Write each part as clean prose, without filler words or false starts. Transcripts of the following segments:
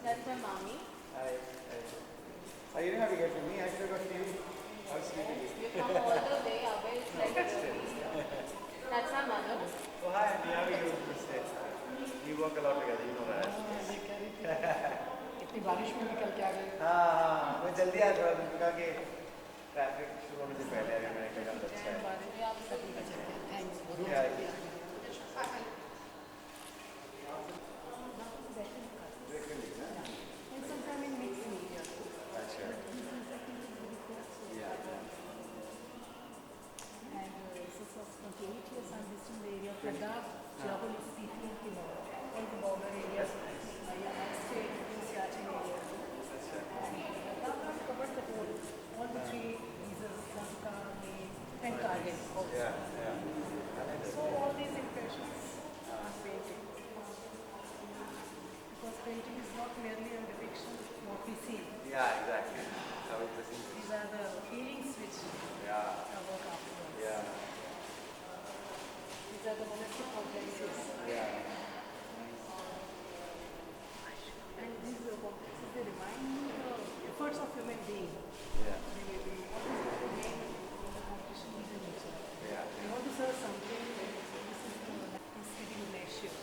That's my mommy. I didn't have to get to me. I should have got to you. I was sleeping. You come all the way away. It's like that's my mother. Oh, hi, Andy. How are you? We work a lot together. You know that. इतनी बारिश में निकल के आ गए। हाँ, मैं जल्दी आ रहा हूँ क्योंकि ट्रैफिक शुरू होने से पहले अगर मैंने कहा अच्छा है। Thanks. Painting is not merely a depiction of what we see. Yeah, exactly. How it is. These are the feelings which evoke afterwards. Yeah. These are the monastic complexes. Yeah. And these complexes, they remind me of the efforts of human being. Yeah. They always remain in the competition with nature. Yeah. They want to serve something. This is getting an issue.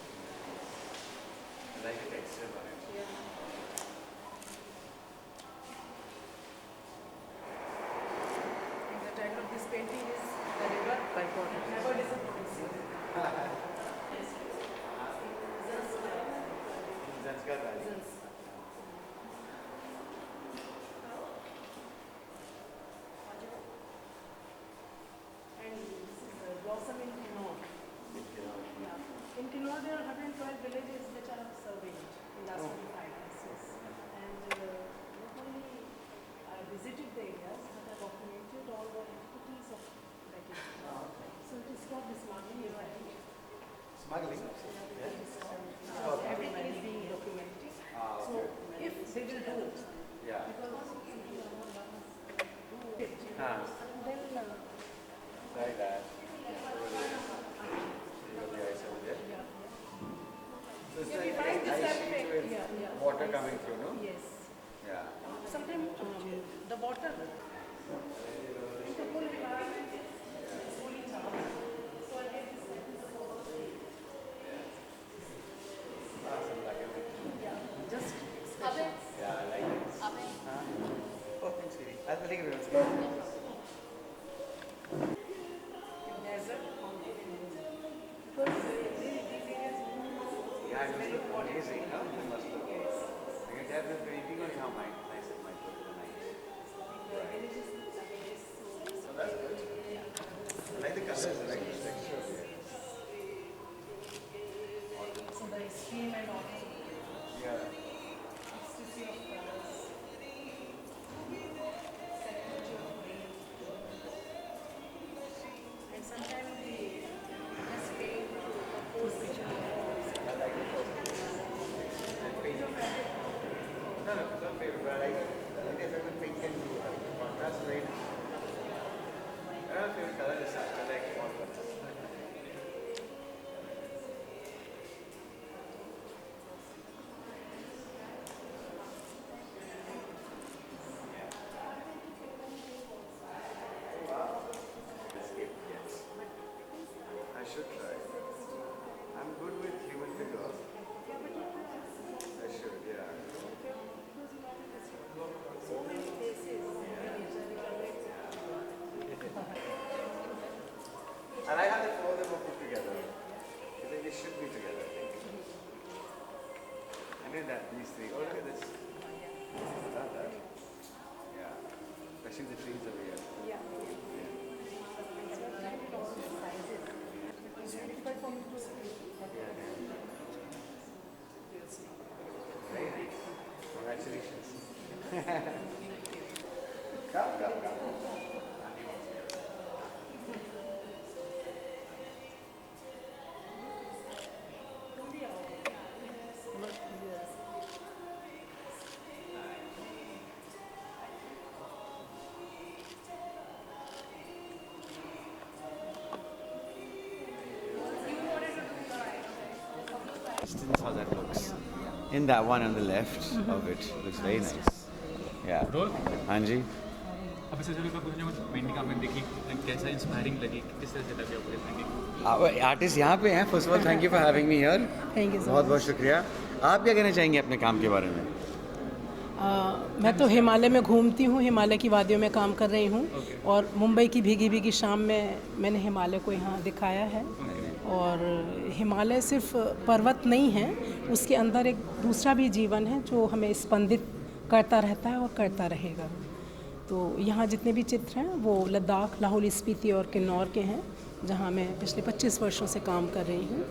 I like the texture on it. Yeah. And the title of this painting is The River by God. Never disappoints you. Zanskar Valley. And this is Blossom in Kinnaur. Yeah. In Kinnaur there are 112 villages which are surveyed in last 25 years. And not only I visited the areas, but I documented all the activities of writing. So it is called the smuggling event. Smuggling? Everything is being documented. So if they will do it, Yeah. because we are not learners do it, then Like that. So it's we like find this ice aspect. sheet with Yeah. water coming through, no? Yes. Yeah. Sometimes the water, the whole environment is fully charged. So I get this Awesome, like it. just Abe, Yeah, I like it. Abe. Oh, thanks, sweetie. I'll take it with desert because these areas Yeah, it must look amazing, huh? It must look. You can have the painting on your mind. Nice, it might look nice. Right. So that's good. I like the colors, I like the texture. so the extreme and also Yeah. ecstasy of colors. Psychology of rain. And sometimes we just paint to compose picture. I like it. And paint. No, it's not favorite, but I like it. I guess I would paint can do contrast right. I don't know if favorite color is such, I like all colors. Escape, yes. I should try. I'm good with human figures. I should, yeah. So many places. I like how the four of them are put together. I think they should be together. And Look at that, these three. Oh, look at this. Love that. Yeah. Especially the trees over here. Very nice. Congratulations. Come, come, come. Distance how that looks. In that one on the left of it looks very nice. Yeah. हाँ जी. अब इससे जो painting आपने देखी कैसा inspiring लगी किस तरह से लगी आपको पेंटिंग आर्टिस्ट यहाँ पे हैं. First of all thank you for having me here. Thank you so बहुत बहुत शुक्रिया. आप क्या कहना चाहेंगे अपने काम के बारे में? मैं तो हिमालय में घूमती हूँ, हिमालय की वादियों में काम कर रही हूँ और मुंबई की भीगी भीगी शाम में मैंने हिमालय को यहाँ दिखाया है. और हिमालय सिर्फ पर्वत नहीं है, उसके अंदर एक दूसरा भी जीवन है जो हमें स्पंदित करता रहता है और करता रहेगा. तो यहाँ जितने भी चित्र हैं वो लद्दाख, लाहौल स्पीति और किन्नौर के हैं, जहाँ मैं पिछले 25 वर्षों से काम कर रही हूँ.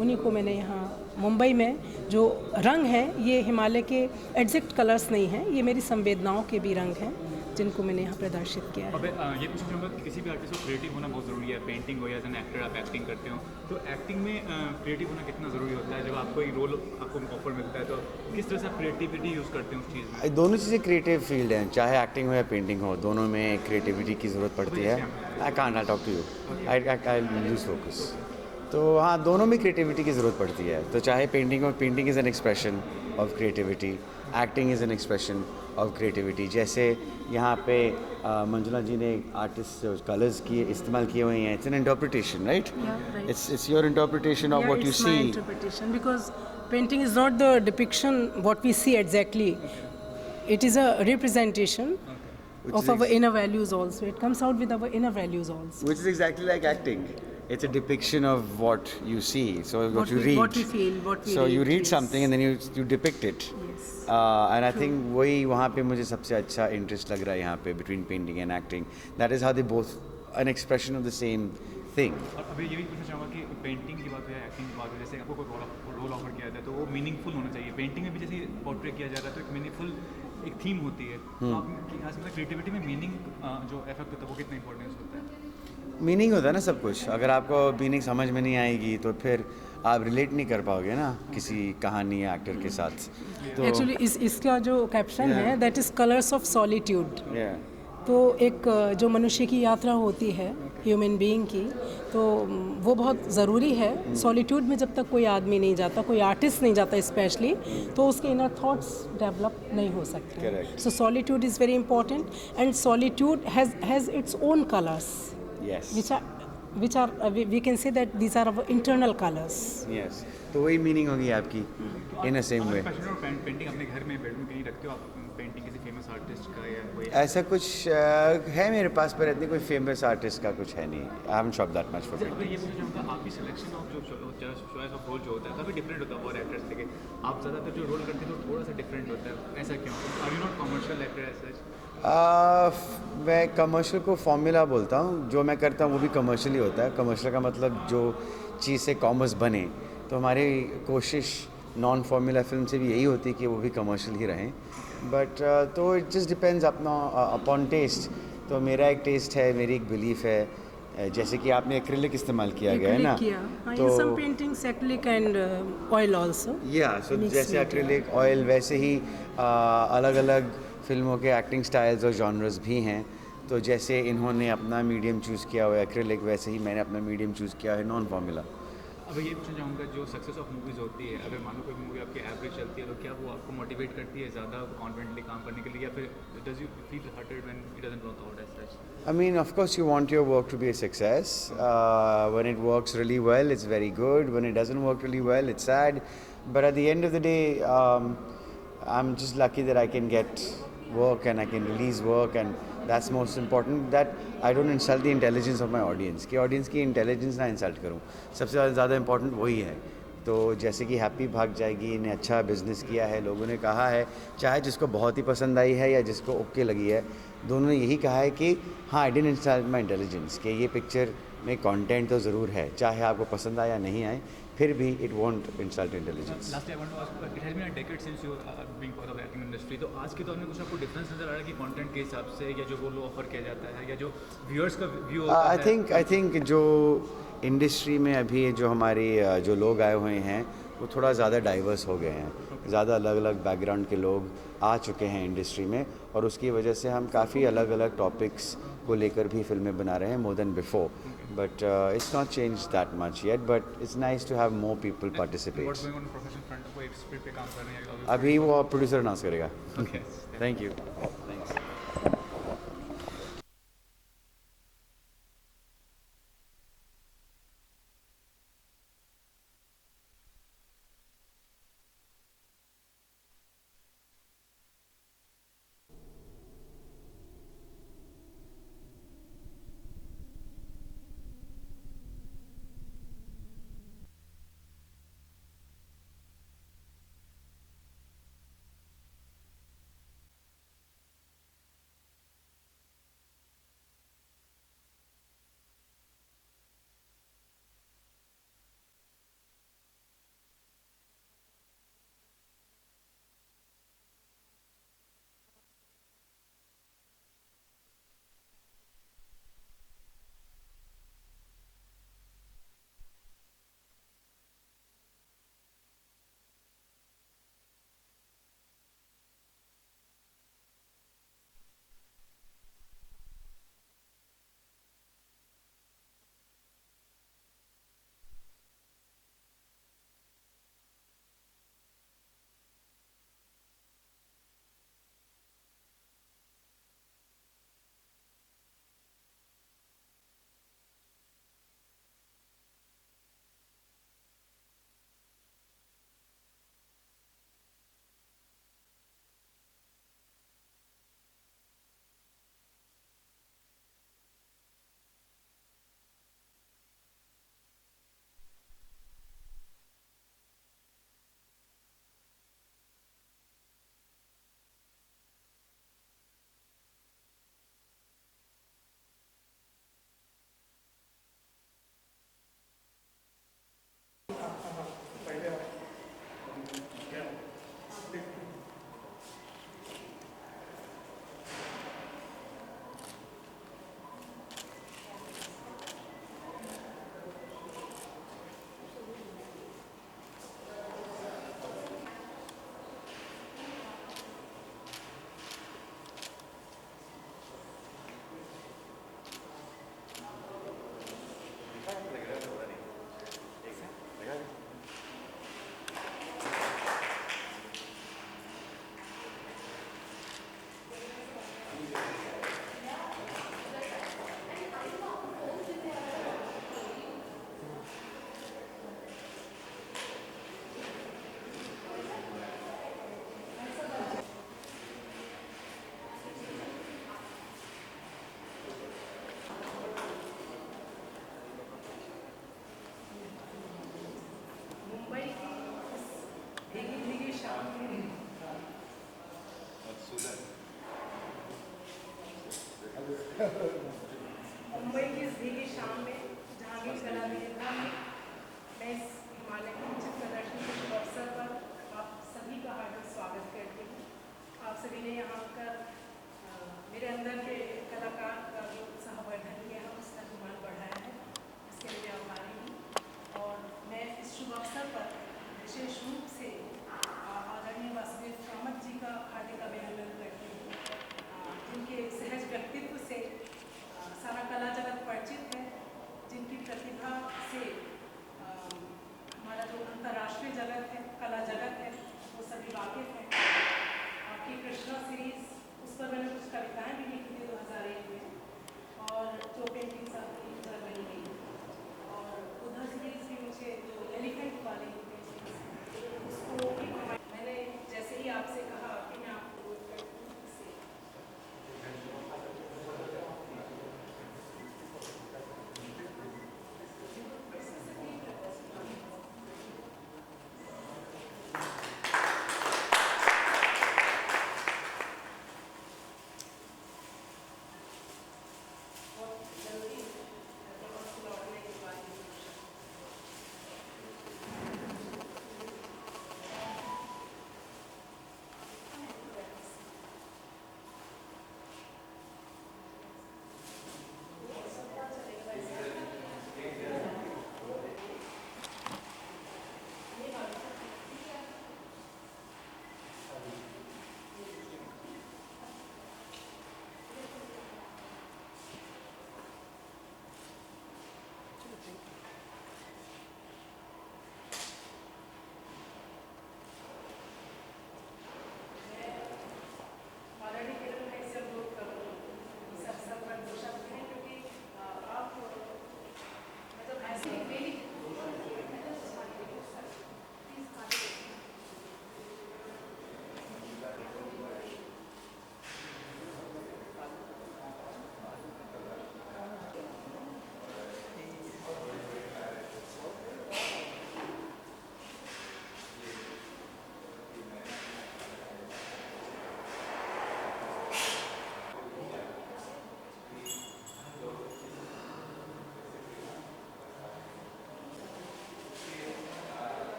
उन्हीं को मैंने यहाँ मुंबई में जो रंग हैं ये हिमालय के एग्जैक्ट कलर्स नहीं हैं, ये मेरी संवेदनाओं के भी रंग हैं जिनको मैंने यहाँ प्रदर्शित किया है. अब ये पूछना चाहूँगा कि किसी भी आर्टिस्ट को क्रिएटिव होना बहुत ज़रूरी है. पेंटिंग हो या एज एन एक्टर आप एक्टिंग करते हो तो एक्टिंग में क्रिएटिव होना कितना ज़रूरी होता है. जब आपको एक रोल आपको ऑफर मिलता है तो किस तरह से आप क्रिएटिविटी यूज़ करते हैं उस चीज़ में? दोनों चीज़ें क्रिएटिव फील्ड हैं, चाहे एक्टिंग हो या पेंटिंग हो, दोनों में क्रिएटिविटी की ज़रूरत पड़ती है. I can't I talk to you, I lose focus. तो हाँ, दोनों में क्रिएटिविटी की ज़रूरत पड़ती है. तो चाहे पेंटिंग हो, painting is an expression of creativity, acting is an expression of creativity. जैसे यहाँ पे मंजुला जी ने आर्टिस्ट जो कलर्स किए इस्तेमाल किए हुए हैं, it's an interpretation, right? It's your interpretation of what you see. Interpretation, because painting is not the depiction what we see exactly. It is a representation of our inner values also. It comes out with our inner values also. Which is exactly like acting. It's a depiction of what you see, so what you read. What we feel, what we so you read yes. something and then you depict it. Yes. And I think वही वहाँ पे मुझे सबसे अच्छा interest लग रहा है यहाँ पे between painting and acting. That is how they both an expression of the same thing. और अभी ये भी पूछना चाहूँगा कि पेंटिंग की बात हो या एक्टिंग की बात हो, जैसे आपको कोई रोल ऑफर किया जाता है तो वो मीनिंगफुल होना चाहिए. पेंटिंग में भी जैसे पोर्ट्रेट किया जा रहा है तो एक मीनिंगफुल एक थीम होती है. तो आप यहाँ से क्रिएटिविटी में मीनिंग जो इफेक्ट होता है वो कितना इंपॉर्टेंस होता है? मीनिंग होता है ना सब कुछ. अगर आपको मीनिंग समझ में नहीं आएगी तो फिर आप रिलेट नहीं कर पाओगे ना किसी कहानी या एक्टर के साथ. तो एक्चुअली इसका जो कैप्शन है that is colours of solitude. तो एक जो मनुष्य की यात्रा होती है ह्यूमन बीइंग की, तो वो बहुत ज़रूरी है. सॉलिट्यूड में जब तक कोई आदमी नहीं जाता, कोई आर्टिस्ट नहीं जाता स्पेशली, तो उसके इनर थॉट्स डेवलप नहीं हो सकते. Correct. So solitude is very important and solitude has its own colours Yes. which are we can say that these are our internal colors. Yes. तो वही मीनिंग होगी आपकी in a same way. Passion और painting अपने घर में bedroom कहीं रखते हो आप? पेंटिंग किसी फेमस आर्टिस्ट का या कोई ऐसा कुछ है मेरे पास, पर इतनी कोई फेमस आर्टिस्ट का कुछ है नहीं. I haven't shop that much for अगर ये पूछना चाहूँगा आपकी सिलेक्शन ऑफ जो चॉइस ऑफ रोल जो होता है काफ़ी डिफरेंट होता है और एक्टर्स থেকে. आप ज़्यादातर जो रोल करते हैं तो थोड़ा सा डिफरेंट होता है, ऐसा क्यों? Are you not commercial actor as such? मैं कमर्शियल को फॉर्मूला बोलता हूँ. जो मैं करता हूँ वो भी कमर्शियल ही होता है. कमर्शियल का मतलब जो चीज़ से कॉमर्स बने, तो हमारी कोशिश नॉन फार्मूला फिल्म से भी यही होती है कि वो भी कमर्शियल ही रहें. बट तो इट जस्ट डिपेंड्स अपना अपॉन टेस्ट. तो मेरा एक टेस्ट है, मेरी एक बिलीफ है. जैसे कि आपने एक्रिलिक इस्तेमाल किया गया है ना, तो some paintings acrylic and oil also. सो जैसे एक्रिलिक, ऑयल, वैसे ही अलग अलग फिल्मों के एक्टिंग स्टाइल्स और जॉनर्स भी हैं. तो जैसे इन्होंने अपना मीडियम चूज़ किया हुआ है एक्रिलिक, वैसे ही मैंने अपना मीडियम चूज़ किया है नॉन फार्मूला. अब ये पूछना चाहूँगा जो सक्सेस ऑफ मूवीज़ होती है, अगर मान लो कोई मूवी आपकी एवरेज चलती है तो क्या वो आपको मोटिवेट करती है ज़्यादा कॉन्फिडेंटली काम करने के लिए, या फिर does you feel hurted when it doesn't work out as such? I mean, of course, you want your work to be a success. When it works really well, it's very good. When it doesn't work really well, it's sad. But at the end of the day, I'm just lucky that I can get work and I can release work, and that's most important. That I don't insult the intelligence of my audience. कि audience की intelligence ना insult करूँ. सबसे ज़्यादा important वही है तो जैसे कि हैप्पी भाग जाएगी ने अच्छा बिजनेस किया है, लोगों ने कहा है, चाहे जिसको बहुत ही पसंद आई है या जिसको ओके लगी है, दोनों ने यही कहा है कि हाँ I didn't insult my intelligence, कि ये पिक्चर में कंटेंट तो ज़रूर है, चाहे आपको पसंद आए या नहीं आए, फिर भी it won't insult intelligence. Last I want to ask, it has been a decade since you being part of the acting industry, तो आज के दौर में कुछ आपको डिफरेंस नजर आ रहा है कि कंटेंट के हिसाब से, या जो वो लो ऑफर किया जाता है, या जो व्यूअर्स का व्यू होता है? आई थिंक जो इंडस्ट्री में अभी जो हमारी जो लोग आए हुए हैं वो थोड़ा ज़्यादा डाइवर्स हो गए हैं, ज़्यादा अलग अलग बैकग्राउंड के लोग आ चुके हैं इंडस्ट्री में, और उसकी वजह से हम काफ़ी अलग अलग टॉपिक्स को लेकर भी फिल्में बना रहे हैं more than before, but it's not change that much yet, but it's nice to have more people participate. What's going on professional front, कोई स्क्रिप्ट पे काम कर रहे हैं? अभी वो प्रोड्यूसर अनाउंस करेगा। Okay, thank you.